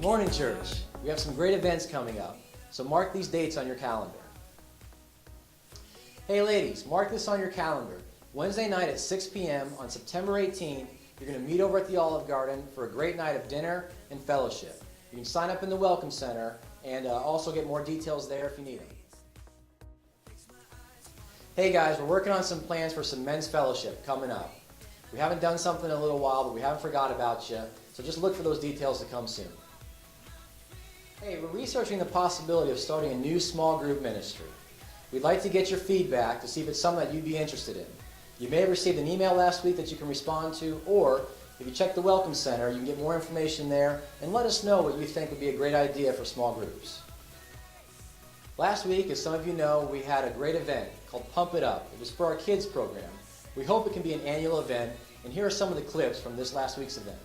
Morning, church. We have some great events coming up, so mark these dates on your calendar. Hey ladies, mark this on your calendar. Wednesday night at 6 p.m. on September 18th, you're going to meet over at the Olive Garden for a great night of dinner and fellowship. You can sign up in the Welcome Center and also get more details there if you need them. Hey guys, we're working on some plans for some men's fellowship coming up. We haven't done something in a little while, but we haven't forgot about you, so just look for those details to come soon. Hey, we're researching the possibility of starting a new small group ministry. We'd like to get your feedback to see if it's something that you'd be interested in. You may have received an email last week that you can respond to, or if you check the Welcome Center, you can get more information there and let us know what you think would be a great idea for small groups. Last week, as some of you know, we had a great event called Pump It Up. It was for our kids program. We hope it can be an annual event, and here are some of the clips from this last week's event.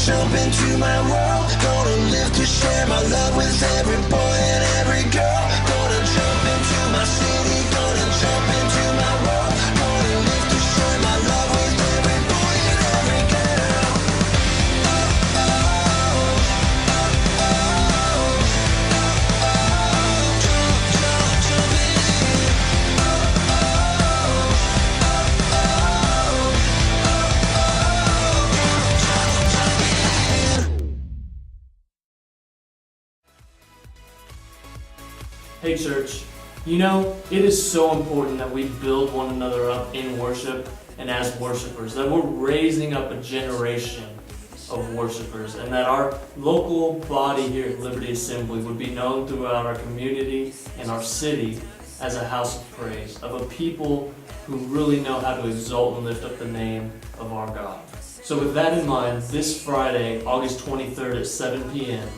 Jump into my world, gonna live to share my love with every boy and every girl. Gonna jump into my city, gonna jump into my world, gonna live to share my love with every boy and every girl. Jump in. Hey church, you know, it is so important that we build one another up in worship and as worshipers, that we're raising up a generation of worshipers, and that our local body here at Liberty Assembly would be known throughout our community and our city as a house of praise, of a people who really know how to exalt and lift up the name of our God. So with that in mind, this Friday, August 23rd at 7 p.m.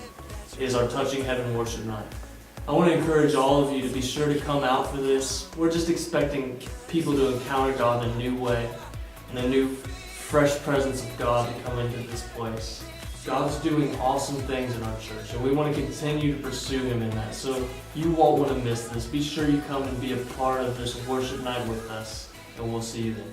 is our Touching Heaven Worship Night. I want to encourage all of you to be sure to come out for this. We're just expecting people to encounter God in a new way, and a new fresh presence of God to come into this place. God's doing awesome things in our church, and we want to continue to pursue Him in that. So you won't want to miss this. Be sure you come and be a part of this worship night with us, and we'll see you then.